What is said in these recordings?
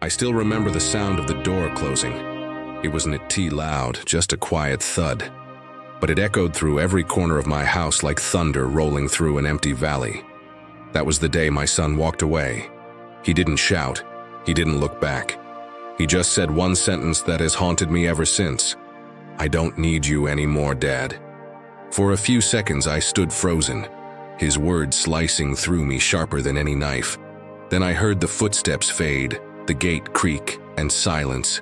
I still remember the sound of the door closing. It wasn't too loud, just a quiet thud. But it echoed through every corner of my house like thunder rolling through an empty valley. That was the day my son walked away. He didn't shout. He didn't look back. He just said one sentence that has haunted me ever since. "I don't need you anymore, Dad." For a few seconds I stood frozen, his words slicing through me sharper than any knife. Then I heard the footsteps fade, the gate creak, and silence,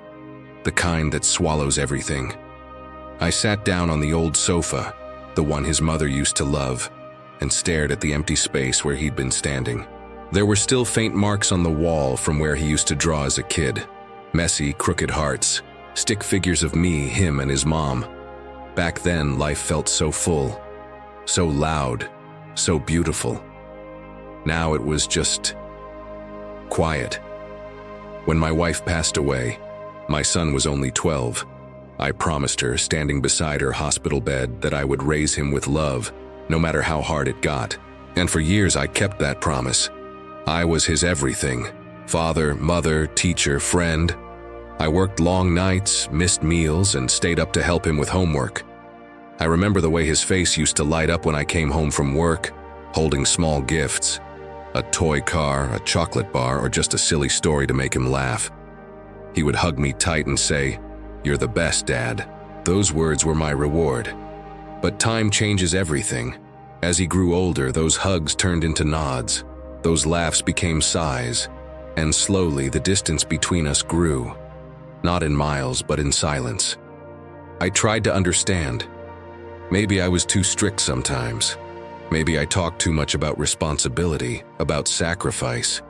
the kind that swallows everything. I sat down on the old sofa, the one his mother used to love, and stared at the empty space where he'd been standing. There were still faint marks on the wall from where he used to draw as a kid. Messy, crooked hearts, stick figures of me, him, and his mom. Back then, life felt so full, so loud, so beautiful. Now it was just quiet. When my wife passed away, my son was only 12. I promised her, standing beside her hospital bed, that I would raise him with love, no matter how hard it got. And for years I kept that promise. I was his everything: father, mother, teacher, friend. I worked long nights, missed meals, and stayed up to help him with homework. I remember the way his face used to light up when I came home from work, holding small gifts. A toy car, a chocolate bar, or just a silly story to make him laugh. He would hug me tight and say, "You're the best, Dad." Those words were my reward. But time changes everything. As he grew older, those hugs turned into nods. Those laughs became sighs. And slowly, the distance between us grew. Not in miles, but in silence. I tried to understand. Maybe I was too strict sometimes. Maybe I talked too much about responsibility, about sacrifice.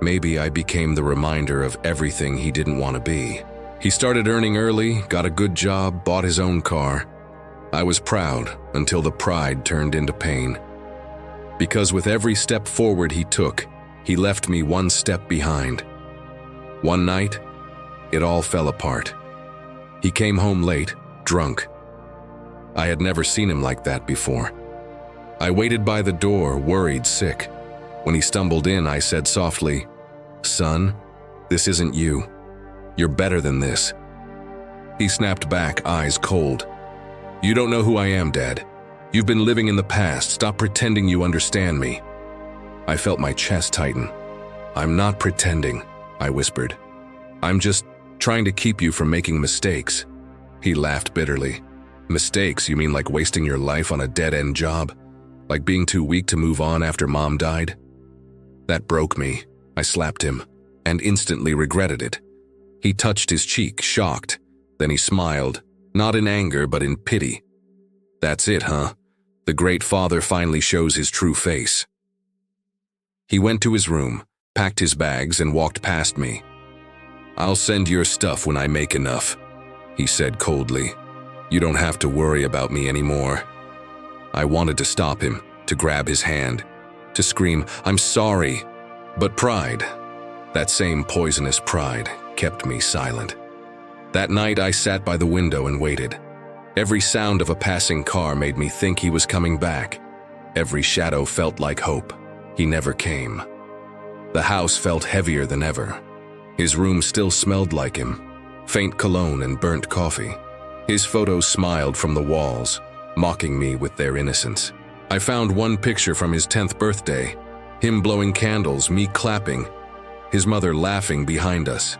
Maybe I became the reminder of everything he didn't want to be. He started earning early, got a good job, bought his own car. I was proud until the pride turned into pain. Because with every step forward he took, he left me one step behind. One night, it all fell apart. He came home late, drunk. I had never seen him like that before. I waited by the door, worried, sick. When he stumbled in, I said softly, "Son, this isn't you. You're better than this." He snapped back, eyes cold. "You don't know who I am, Dad. You've been living in the past. Stop pretending you understand me." I felt my chest tighten. "I'm not pretending," I whispered. "I'm just trying to keep you from making mistakes." He laughed bitterly. "Mistakes? You mean like wasting your life on a dead-end job? Like being too weak to move on after Mom died?" That broke me. I slapped him, and instantly regretted it. He touched his cheek, shocked. Then he smiled, not in anger, but in pity. "That's it, huh? The great father finally shows his true face." He went to his room, packed his bags, and walked past me. "I'll send your stuff when I make enough," he said coldly. "You don't have to worry about me anymore." I wanted to stop him, to grab his hand, to scream, "I'm sorry." But pride, that same poisonous pride, kept me silent. That night I sat by the window and waited. Every sound of a passing car made me think he was coming back. Every shadow felt like hope. He never came. The house felt heavier than ever. His room still smelled like him, faint cologne and burnt coffee. His photos smiled from the walls, mocking me with their innocence. I found one picture from his 10th birthday, him blowing candles, me clapping, his mother laughing behind us.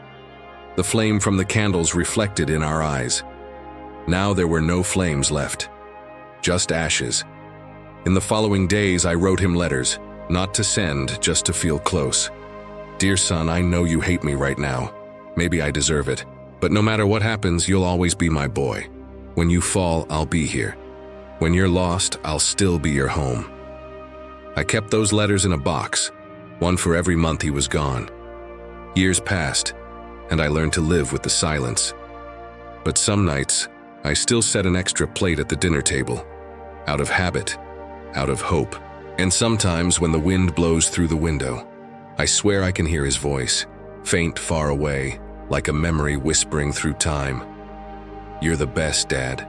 The flame from the candles reflected in our eyes. Now there were no flames left, just ashes. In the following days I wrote him letters, not to send, just to feel close. "Dear son, I know you hate me right now. Maybe I deserve it. But no matter what happens, you'll always be my boy. When you fall, I'll be here. When you're lost, I'll still be your home." I kept those letters in a box, one for every month he was gone. Years passed, and I learned to live with the silence. But some nights, I still set an extra plate at the dinner table, out of habit, out of hope. And sometimes when the wind blows through the window, I swear I can hear his voice, faint far away, like a memory whispering through time. "You're the best, Dad."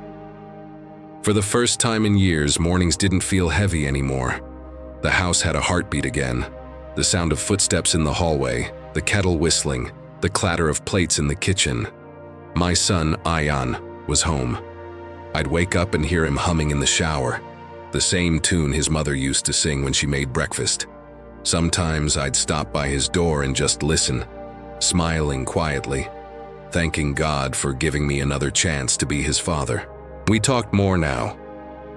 For the first time in years, mornings didn't feel heavy anymore. The house had a heartbeat again. The sound of footsteps in the hallway, the kettle whistling, the clatter of plates in the kitchen. My son, Ayan, was home. I'd wake up and hear him humming in the shower, the same tune his mother used to sing when she made breakfast. Sometimes I'd stop by his door and just listen, smiling quietly, thanking God for giving me another chance to be his father. We talked more now,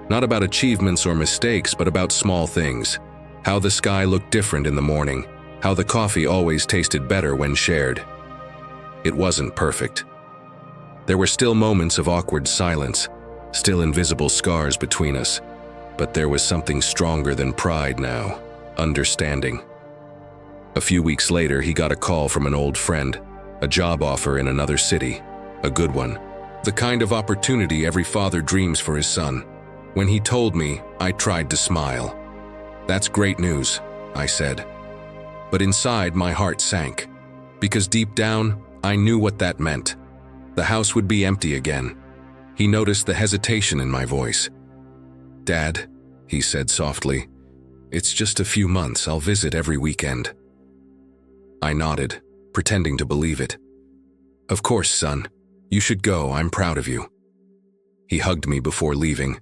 not about achievements or mistakes, but about small things. How the sky looked different in the morning, how the coffee always tasted better when shared. It wasn't perfect. There were still moments of awkward silence, still invisible scars between us, but there was something stronger than pride now, understanding. A few weeks later, he got a call from an old friend, a job offer in another city, a good one, the kind of opportunity every father dreams for his son. When he told me, I tried to smile. "That's great news," I said. But inside, my heart sank, because deep down, I knew what that meant. The house would be empty again. He noticed the hesitation in my voice. "Dad," he said softly, "it's just a few months. I'll visit every weekend." I nodded, pretending to believe it. "Of course, son. You should go. I'm proud of you." He hugged me before leaving.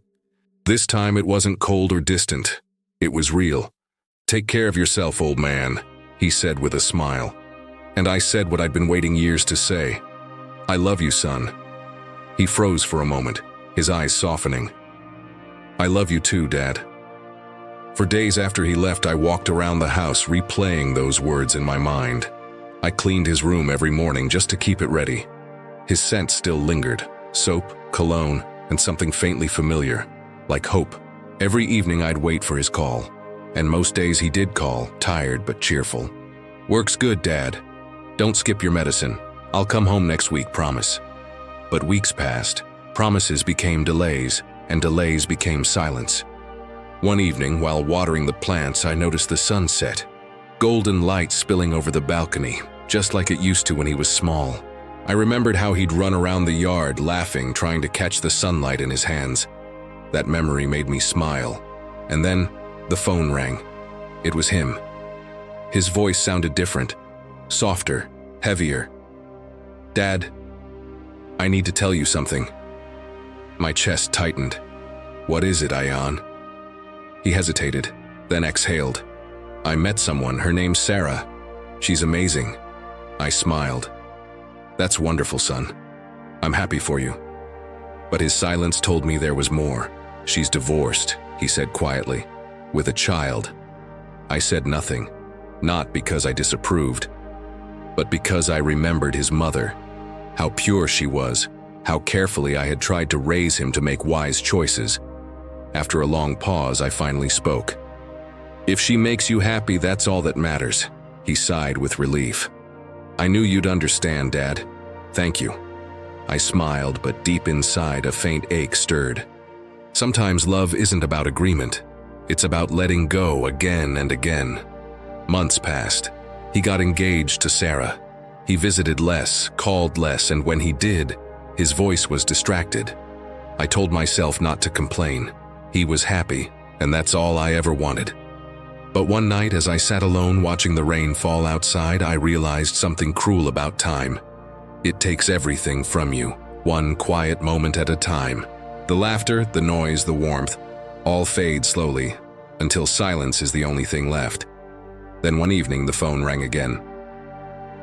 This time it wasn't cold or distant. It was real. "Take care of yourself, old man," he said with a smile. And I said what I'd been waiting years to say. "I love you, son." He froze for a moment, his eyes softening. "I love you too, Dad." For days after he left, I walked around the house replaying those words in my mind. I cleaned his room every morning just to keep it ready. His scent still lingered, soap, cologne, and something faintly familiar, like hope. Every evening I'd wait for his call, and most days he did call, tired but cheerful. "Work's good, Dad. Don't skip your medicine. I'll come home next week, promise." But weeks passed, promises became delays, and delays became silence. One evening, while watering the plants, I noticed the sunset, golden light spilling over the balcony, just like it used to when he was small. I remembered how he'd run around the yard, laughing, trying to catch the sunlight in his hands. That memory made me smile. And then, the phone rang. It was him. His voice sounded different, softer, heavier. "Dad, I need to tell you something." My chest tightened. "What is it, Ayan?" He hesitated, then exhaled. "I met someone, her name's Sarah. She's amazing." I smiled. "That's wonderful, son. I'm happy for you." But his silence told me there was more. "She's divorced," he said quietly, "with a child." I said nothing, not because I disapproved, but because I remembered his mother, how pure she was, how carefully I had tried to raise him to make wise choices. After a long pause, I finally spoke. "If she makes you happy, that's all that matters," he sighed with relief. "I knew you'd understand, Dad. Thank you." I smiled, but deep inside a faint ache stirred. Sometimes love isn't about agreement. It's about letting go again and again. Months passed. He got engaged to Sarah. He visited less, called less, and when he did, his voice was distracted. I told myself not to complain. He was happy, and that's all I ever wanted. But one night, as I sat alone watching the rain fall outside, I realized something cruel about time. It takes everything from you, one quiet moment at a time. The laughter, the noise, the warmth, all fade slowly, until silence is the only thing left. Then one evening, the phone rang again.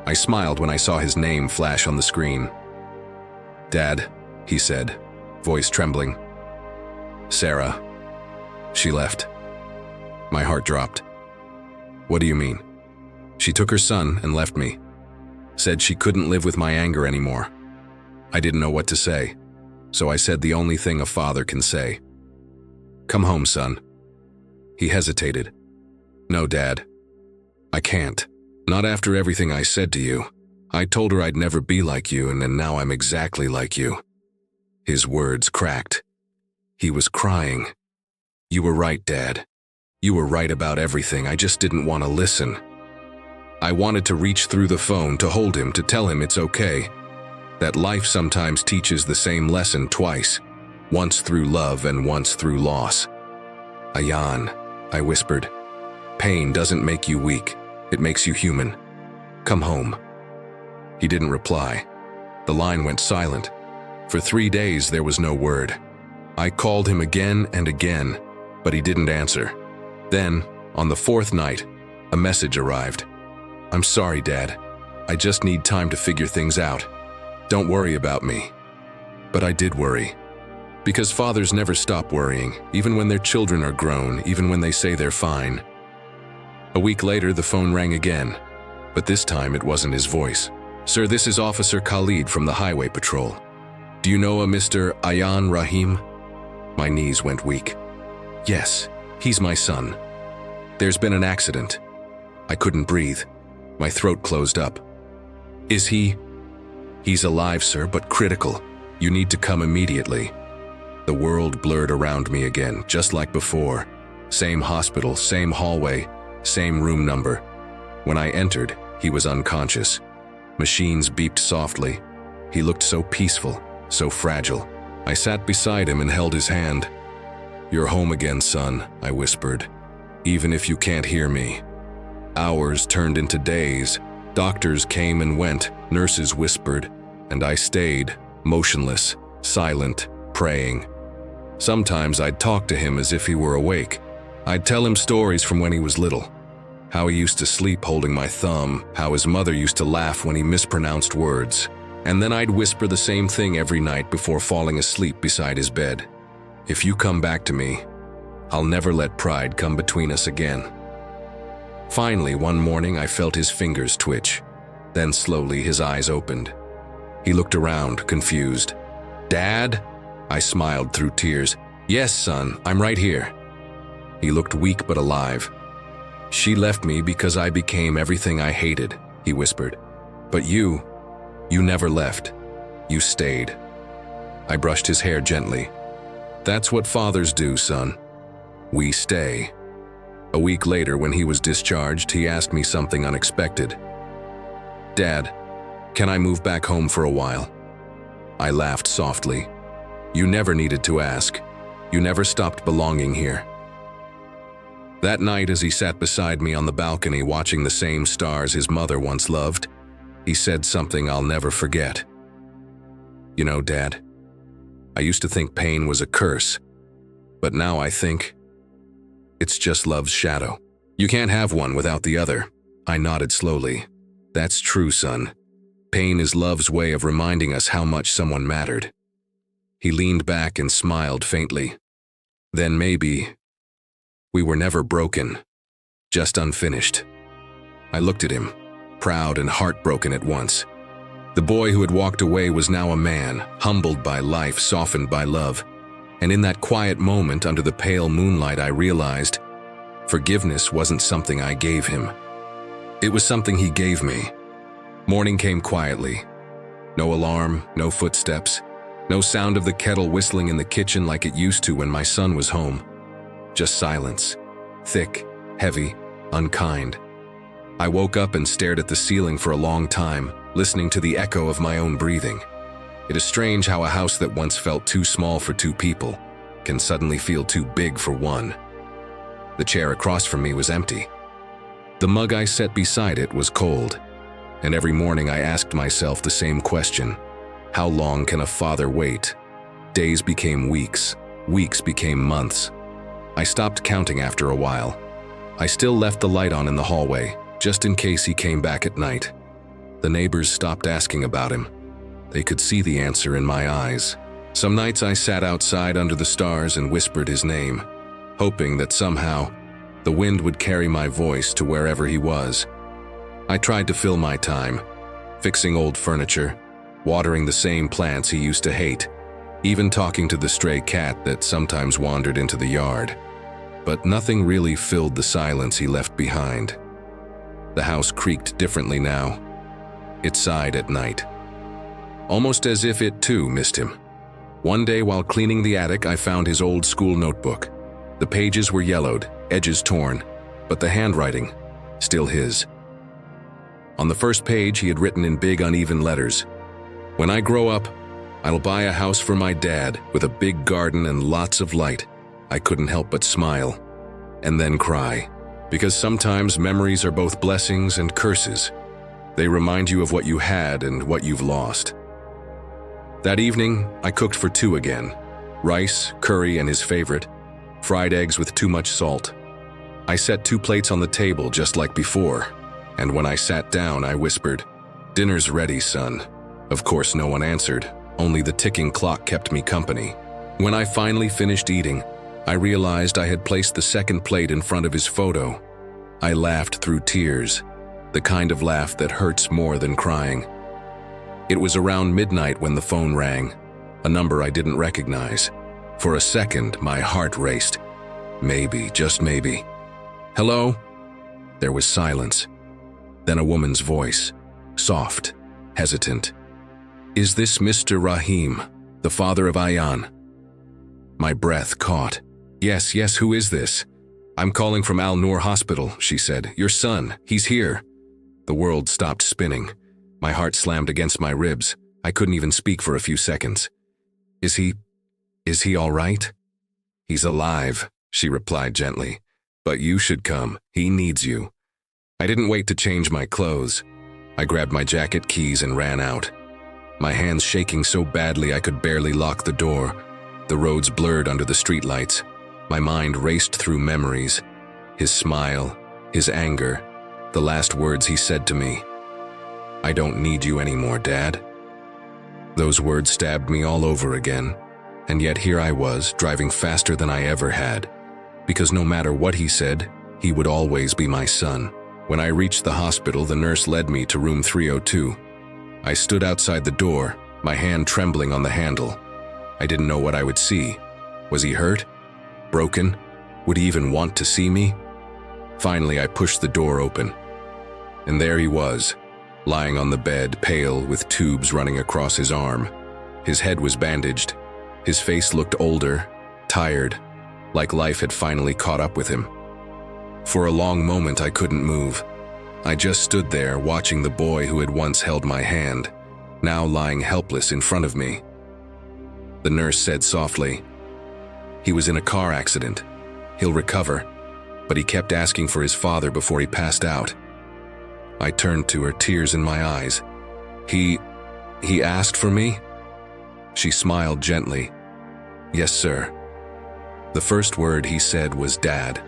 I smiled when I saw his name flash on the screen. "Dad," he said, voice trembling. "Sarah. She left." My heart dropped. "What do you mean?" "She took her son and left me. Said she couldn't live with my anger anymore." I didn't know what to say, so I said the only thing a father can say. "Come home, son." He hesitated. "No, Dad. I can't. Not after everything I said to you. I told her I'd never be like you, and then now I'm exactly like you." His words cracked. He was crying. "You were right, Dad. You were right about everything. I just didn't want to listen." I wanted to reach through the phone, to hold him, to tell him it's okay. That life sometimes teaches the same lesson twice, once through love and once through loss. "Ayan," I whispered. "Pain doesn't make you weak. It makes you human. Come home." He didn't reply. The line went silent. For 3 days, there was no word. I called him again and again, but he didn't answer. Then, on the 4th night, a message arrived. "I'm sorry, Dad. I just need time to figure things out. Don't worry about me." But I did worry. Because fathers never stop worrying, even when their children are grown, even when they say they're fine. A week later, the phone rang again, but this time it wasn't his voice. "Sir, this is Officer Khalid from the Highway Patrol. Do you know a Mr. Ayan Rahim?" My knees went weak. "Yes, he's my son. There's been an accident." I couldn't breathe. My throat closed up. "Is he?" "He's alive, sir, but critical. You need to come immediately." The world blurred around me again, just like before. Same hospital, same hallway, same room number. When I entered, he was unconscious. Machines beeped softly. He looked so peaceful, so fragile. I sat beside him and held his hand. "You're home again, son," I whispered, "even if you can't hear me." Hours turned into days. Doctors came and went, nurses whispered, and I stayed, motionless, silent, praying. Sometimes I'd talk to him as if he were awake. I'd tell him stories from when he was little. How he used to sleep holding my thumb, how his mother used to laugh when he mispronounced words. And then I'd whisper the same thing every night before falling asleep beside his bed. "If you come back to me, I'll never let pride come between us again." Finally, one morning I felt his fingers twitch. Then slowly his eyes opened. He looked around, confused. "Dad?" I smiled through tears. "Yes, son, I'm right here." He looked weak but alive. "She left me because I became everything I hated," he whispered. "But you never left. You stayed." I brushed his hair gently. "That's what fathers do, son. We stay." A week later, when he was discharged, he asked me something unexpected. "Dad, can I move back home for a while?" I laughed softly. "You never needed to ask. You never stopped belonging here." That night, as he sat beside me on the balcony watching the same stars his mother once loved, he said something I'll never forget. "You know, Dad, I used to think pain was a curse, but now I think it's just love's shadow. You can't have one without the other." I nodded slowly. "That's true, son. Pain is love's way of reminding us how much someone mattered." He leaned back and smiled faintly. "Then maybe we were never broken, just unfinished." I looked at him, proud and heartbroken at once. The boy who had walked away was now a man, humbled by life, softened by love. And in that quiet moment under the pale moonlight, I realized forgiveness wasn't something I gave him. It was something he gave me. Morning came quietly. No alarm, no footsteps, no sound of the kettle whistling in the kitchen like it used to when my son was home. Just silence, thick, heavy, unkind. I woke up and stared at the ceiling for a long time, listening to the echo of my own breathing. It is strange how a house that once felt too small for two people can suddenly feel too big for one. The chair across from me was empty. The mug I set beside it was cold, and every morning I asked myself the same question: how long can a father wait? Days became weeks, weeks became months. I stopped counting after a while. I still left the light on in the hallway, just in case he came back at night. The neighbors stopped asking about him. They could see the answer in my eyes. Some nights I sat outside under the stars and whispered his name, hoping that somehow the wind would carry my voice to wherever he was. I tried to fill my time, fixing old furniture, watering the same plants he used to hate, even talking to the stray cat that sometimes wandered into the yard. But nothing really filled the silence he left behind. The house creaked differently now. It sighed at night, almost as if it too missed him. One day while cleaning the attic, I found his old school notebook. The pages were yellowed, edges torn, but the handwriting, still his. On the first page, he had written in big, uneven letters, "When I grow up, I'll buy a house for my dad with a big garden and lots of light." I couldn't help but smile, and then cry, because sometimes memories are both blessings and curses. They remind you of what you had and what you've lost. That evening, I cooked for two again. Rice, curry, and his favorite, fried eggs with too much salt. I set 2 plates on the table just like before, and when I sat down, I whispered, "Dinner's ready, son." Of course, no one answered. Only the ticking clock kept me company. When I finally finished eating, I realized I had placed the second plate in front of his photo. I laughed through tears, the kind of laugh that hurts more than crying. It was around midnight when the phone rang, a number I didn't recognize. For a second, my heart raced. Maybe, just maybe. "Hello?" There was silence. Then a woman's voice, soft, hesitant. "Is this Mr. Rahim, the father of Ayan?" My breath caught. Yes, who is this?" "I'm calling from Al-Noor Hospital," she said. "Your son, he's here." The world stopped spinning. My heart slammed against my ribs. I couldn't even speak for a few seconds. Is he all right?" "He's alive," she replied gently. "But you should come. He needs you." I didn't wait to change my clothes. I grabbed my jacket, keys, and ran out. My hands shaking so badly I could barely lock the door. The roads blurred under the streetlights. My mind raced through memories. His smile, his anger, the last words he said to me. "I don't need you anymore, Dad." Those words stabbed me all over again, and yet here I was, driving faster than I ever had, because no matter what he said, he would always be my son. When I reached the hospital, the nurse led me to room 302. I stood outside the door, my hand trembling on the handle. I didn't know what I would see. Was he hurt? Broken? Would he even want to see me? Finally, I pushed the door open. And there he was, lying on the bed, pale, with tubes running across his arm. His head was bandaged. His face looked older, tired, like life had finally caught up with him. For a long moment, I couldn't move. I just stood there, watching the boy who had once held my hand, now lying helpless in front of me. The nurse said softly, "He was in a car accident. He'll recover," but he kept asking for his father before he passed out. I turned to her, tears in my eyes. He asked for me?" She smiled gently. "Yes, sir." The first word he said was Dad.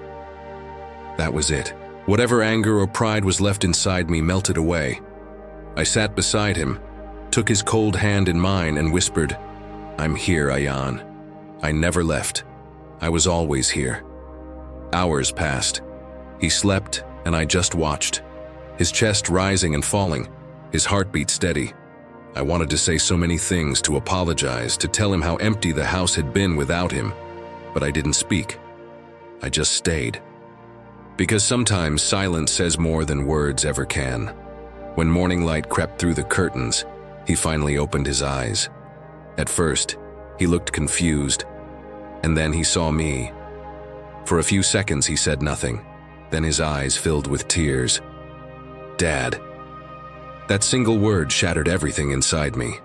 That was it. Whatever anger or pride was left inside me melted away. I sat beside him, took his cold hand in mine and whispered, "I'm here, Ayan. I never left. I was always here." Hours passed. He slept, and I just watched. His chest rising and falling, his heartbeat steady. I wanted to say so many things, to apologize, to tell him how empty the house had been without him, but I didn't speak. I just stayed. Because sometimes silence says more than words ever can. When morning light crept through the curtains, he finally opened his eyes. At first, he looked confused, and then he saw me. For a few seconds, he said nothing. Then his eyes filled with tears. "Dad." That single word shattered everything inside me.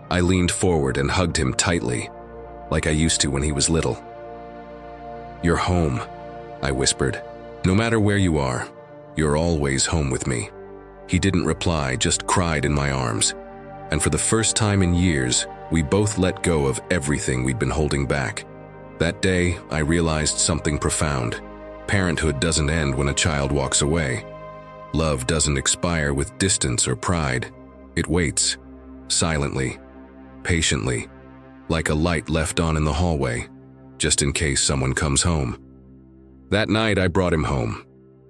I leaned forward and hugged him tightly, like I used to when he was little. "You're home," I whispered. "No matter where you are, you're always home with me." He didn't reply, just cried in my arms. And for the first time in years, we both let go of everything we'd been holding back. That day, I realized something profound. Parenthood doesn't end when a child walks away. Love doesn't expire with distance or pride. It waits, silently, patiently, like a light left on in the hallway, just in case someone comes home. That night, I brought him home.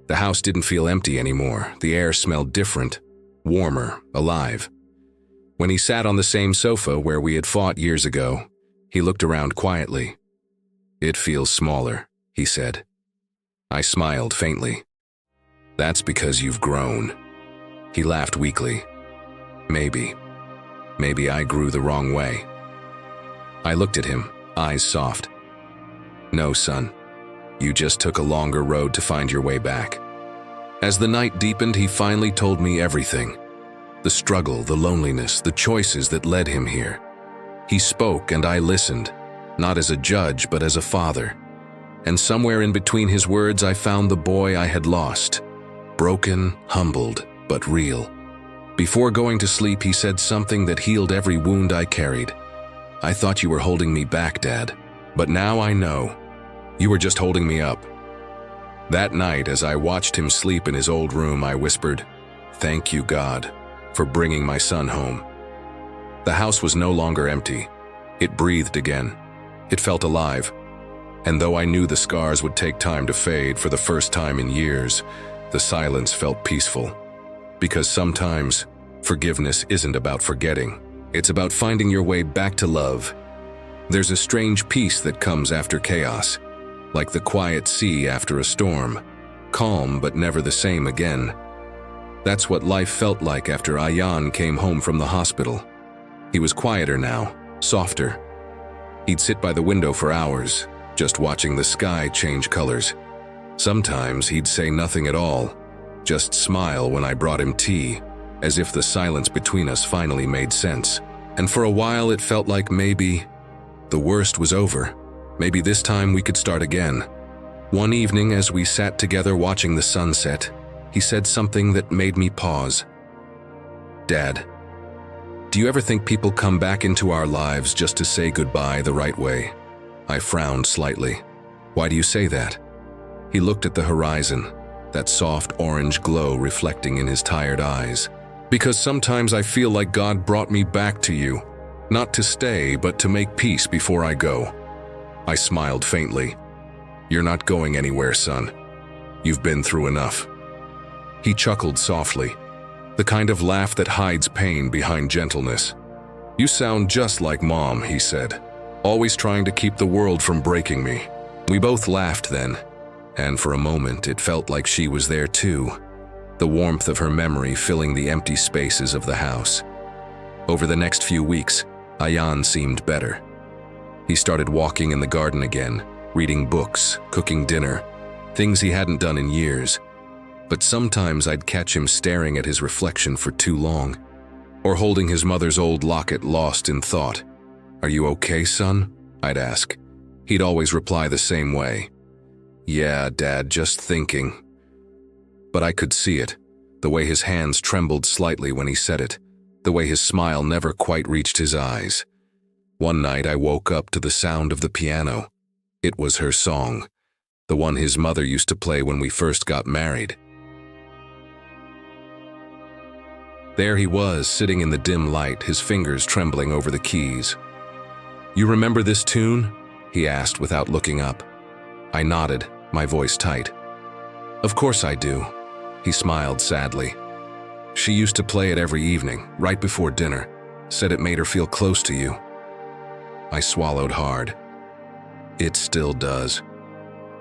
The house didn't feel empty anymore. The air smelled different, warmer, alive. When he sat on the same sofa where we had fought years ago, he looked around quietly. "It feels smaller," he said. I smiled faintly. "That's because you've grown." He laughed weakly. Maybe I grew the wrong way." I looked at him, eyes soft. "No, son. You just took a longer road to find your way back." As the night deepened, he finally told me everything. The struggle, the loneliness, the choices that led him here. He spoke and I listened, not as a judge but as a father. And somewhere in between his words I found the boy I had lost. Broken, humbled, but real. Before going to sleep, he said something that healed every wound I carried. "I thought you were holding me back, Dad, but now I know. You were just holding me up." That night, as I watched him sleep in his old room, I whispered, "Thank you, God, for bringing my son home." The house was no longer empty. It breathed again. It felt alive. And though I knew the scars would take time to fade, for the first time in years, the silence felt peaceful. Because sometimes, forgiveness isn't about forgetting. It's about finding your way back to love. There's a strange peace that comes after chaos, like the quiet sea after a storm, calm but never the same again. That's what life felt like after Ayan came home from the hospital. He was quieter now, softer. He'd sit by the window for hours, just watching the sky change colors. Sometimes he'd say nothing at all, just smile when I brought him tea, as if the silence between us finally made sense. And for a while it felt like maybe the worst was over. Maybe this time we could start again. One evening, as we sat together watching the sunset, he said something that made me pause. "Dad, do you ever think people come back into our lives just to say goodbye the right way?" I frowned slightly. "Why do you say that?" He looked at the horizon, that soft orange glow reflecting in his tired eyes. "Because sometimes I feel like God brought me back to you, not to stay, but to make peace before I go." I smiled faintly. "You're not going anywhere, son. You've been through enough." He chuckled softly, the kind of laugh that hides pain behind gentleness. "You sound just like Mom," he said, "always trying to keep the world from breaking me." We both laughed then, and for a moment it felt like she was there too, the warmth of her memory filling the empty spaces of the house. Over the next few weeks, Ayan seemed better. He started walking in the garden again, reading books, cooking dinner, things he hadn't done in years. But sometimes I'd catch him staring at his reflection for too long, or holding his mother's old locket lost in thought. "Are you okay, son?" I'd ask. He'd always reply the same way. "Yeah, Dad, just thinking." But I could see it, the way his hands trembled slightly when he said it, the way his smile never quite reached his eyes. One night I woke up to the sound of the piano. It was her song, the one his mother used to play when we first got married. There he was, sitting in the dim light, his fingers trembling over the keys. "You remember this tune?" he asked without looking up. I nodded, my voice tight. "Of course I do." He smiled sadly. "She used to play it every evening, right before dinner. Said it made her feel close to you." I swallowed hard. "It still does."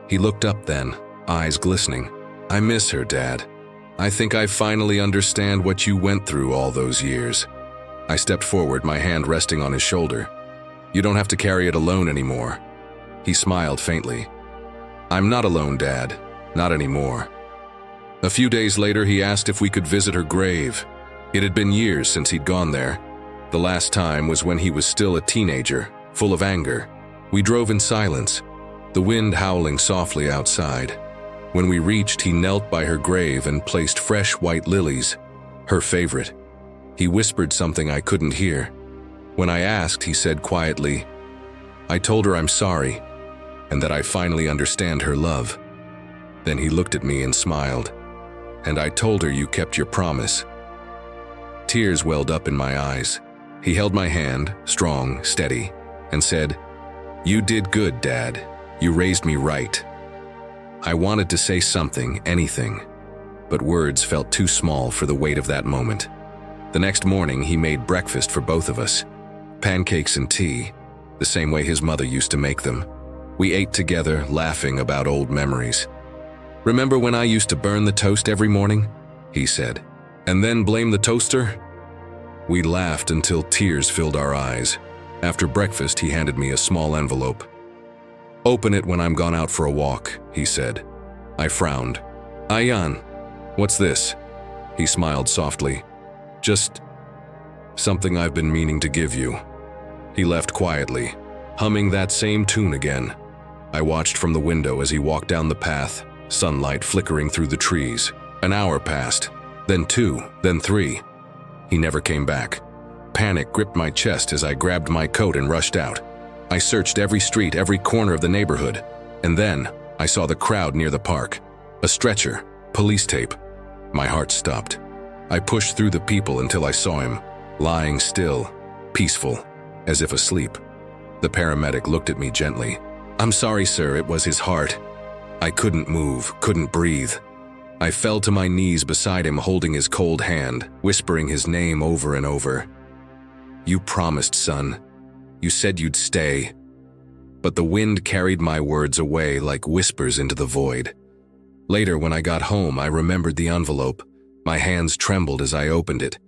He looked up then, eyes glistening. "I miss her, Dad. I think I finally understand what you went through all those years." I stepped forward, my hand resting on his shoulder. "You don't have to carry it alone anymore." He smiled faintly. "I'm not alone, Dad. Not anymore." A few days later, he asked if we could visit her grave. It had been years since he'd gone there. The last time was when he was still a teenager, full of anger. We drove in silence, the wind howling softly outside. When we reached, he knelt by her grave and placed fresh white lilies, her favorite. He whispered something I couldn't hear. When I asked, he said quietly, "I told her I'm sorry, and that I finally understand her love." Then he looked at me and smiled. "And I told her you kept your promise." Tears welled up in my eyes. He held my hand, strong, steady, and said, "You did good, Dad. You raised me right." I wanted to say something, anything, but words felt too small for the weight of that moment. The next morning, he made breakfast for both of us, pancakes and tea, the same way his mother used to make them. We ate together, laughing about old memories. "Remember when I used to burn the toast every morning?" he said, "and then blame the toaster?" We laughed until tears filled our eyes. After breakfast, he handed me a small envelope. "Open it when I'm gone out for a walk," he said. I frowned. "Ayan, what's this?" He smiled softly. "Just something I've been meaning to give you." He left quietly, humming that same tune again. I watched from the window as he walked down the path, sunlight flickering through the trees. An hour passed, then 2, then 3. He never came back. Panic gripped my chest as I grabbed my coat and rushed out. I searched every street, every corner of the neighborhood, and then I saw the crowd near the park. A stretcher, police tape. My heart stopped. I pushed through the people until I saw him, lying still, peaceful, as if asleep. The paramedic looked at me gently. "I'm sorry, sir, it was his heart." I couldn't move, couldn't breathe. I fell to my knees beside him, holding his cold hand, whispering his name over and over. "You promised, son. You said you'd stay." But the wind carried my words away like whispers into the void. Later, when I got home, I remembered the envelope. My hands trembled as I opened it.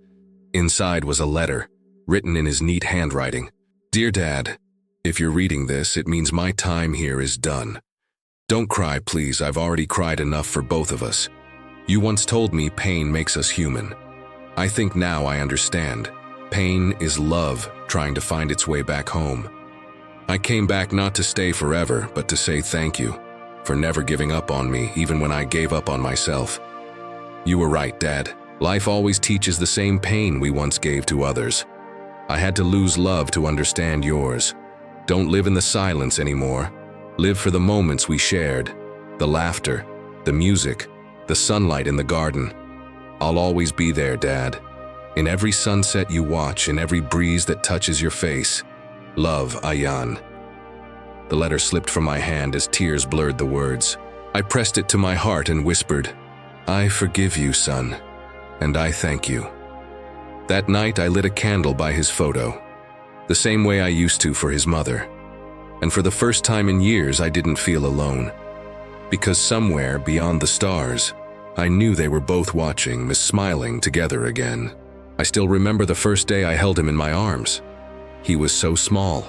Inside was a letter, written in his neat handwriting. "Dear Dad, if you're reading this, it means my time here is done. Don't cry, please. I've already cried enough for both of us. You once told me pain makes us human. I think now I understand. Pain is love trying to find its way back home. I came back not to stay forever, but to say thank you for never giving up on me, even when I gave up on myself. You were right, Dad. Life always teaches the same pain we once gave to others. I had to lose love to understand yours. Don't live in the silence anymore. Live for the moments we shared, the laughter, the music, the sunlight in the garden. I'll always be there, Dad. In every sunset you watch, in every breeze that touches your face. Love, Ayan." The letter slipped from my hand as tears blurred the words. I pressed it to my heart and whispered, "I forgive you, son, and I thank you." That night I lit a candle by his photo, the same way I used to for his mother. And for the first time in years, I didn't feel alone. Because somewhere beyond the stars, I knew they were both watching, smiling together again. I still remember the first day I held him in my arms. He was so small,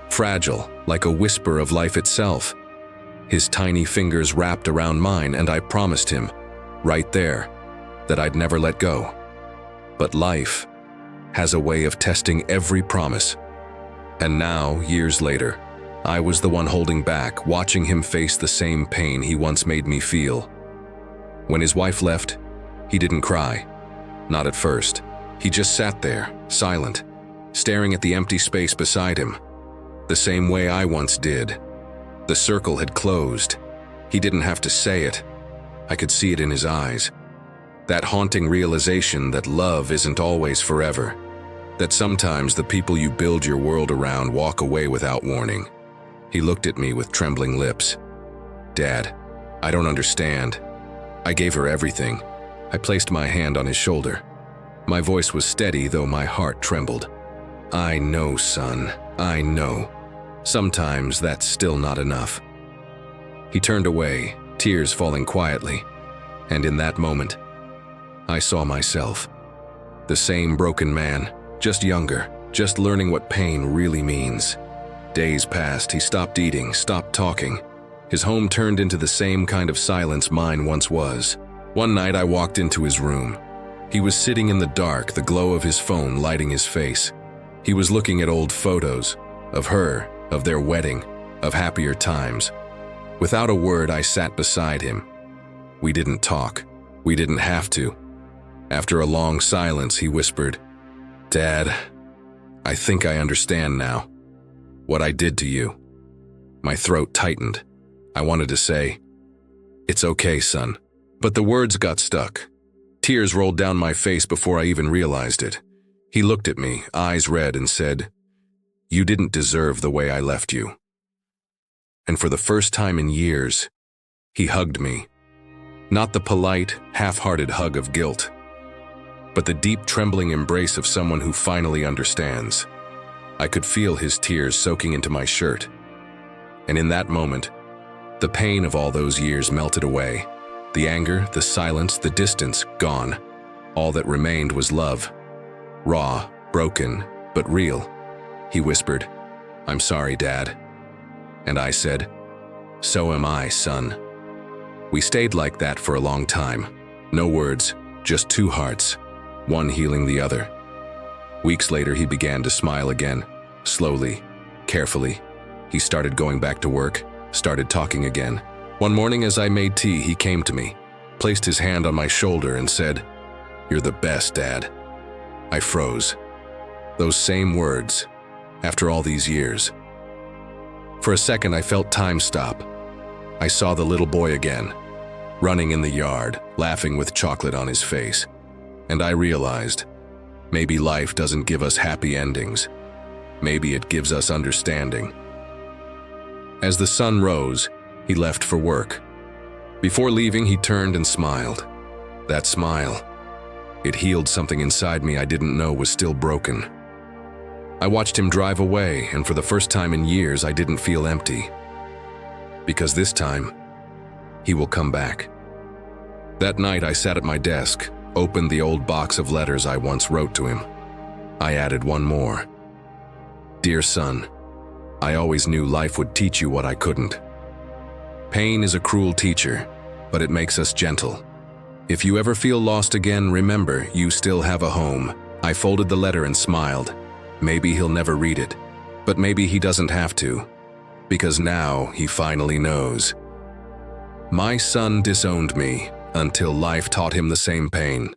fragile, like a whisper of life itself. His tiny fingers wrapped around mine, and I promised him, right there, that I'd never let go. But life has a way of testing every promise. And now, years later, I was the one holding back, watching him face the same pain he once made me feel. When his wife left, he didn't cry. Not at first. He just sat there, silent, staring at the empty space beside him, the same way I once did. The circle had closed. He didn't have to say it. I could see it in his eyes. That haunting realization that love isn't always forever. That sometimes the people you build your world around walk away without warning. He looked at me with trembling lips. "Dad, I don't understand. I gave her everything." I placed my hand on his shoulder. My voice was steady, though my heart trembled. "I know, son, I know. Sometimes that's still not enough." He turned away, tears falling quietly. And in that moment, I saw myself. The same broken man, just younger, just learning what pain really means. Days passed, he stopped eating, stopped talking. His home turned into the same kind of silence mine once was. One night I walked into his room. He was sitting in the dark, the glow of his phone lighting his face. He was looking at old photos, of her, of their wedding, of happier times. Without a word, I sat beside him. We didn't talk. We didn't have to. After a long silence, he whispered, "Dad, I think I understand now. What I did to you." My throat tightened. I wanted to say, "It's okay, son." But the words got stuck. Tears rolled down my face before I even realized it. He looked at me, eyes red, and said, "You didn't deserve the way I left you." And for the first time in years, he hugged me. Not the polite, half-hearted hug of guilt, but the deep, trembling embrace of someone who finally understands. I could feel his tears soaking into my shirt. And in that moment, the pain of all those years melted away. The anger, the silence, the distance, gone. All that remained was love. Raw, broken, but real. He whispered, "I'm sorry, Dad." And I said, "So am I, son." We stayed like that for a long time. No words, just two hearts, one healing the other. Weeks later, he began to smile again, slowly, carefully. He started going back to work, started talking again. One morning as I made tea, he came to me, placed his hand on my shoulder and said, "You're the best, Dad." I froze. Those same words, after all these years. For a second, I felt time stop. I saw the little boy again, running in the yard, laughing with chocolate on his face. And I realized, maybe life doesn't give us happy endings. Maybe it gives us understanding. As the sun rose, he left for work. Before leaving, he turned and smiled. That smile, it healed something inside me I didn't know was still broken. I watched him drive away, and for the first time in years, I didn't feel empty. Because this time, he will come back. That night, I sat at my desk, opened the old box of letters I once wrote to him. I added one more. Dear son, I always knew life would teach you what I couldn't. Pain is a cruel teacher, but it makes us gentle. If you ever feel lost again, remember, you still have a home. I folded the letter and smiled. Maybe he'll never read it, but maybe he doesn't have to, because now he finally knows. My son disowned me until life taught him the same pain.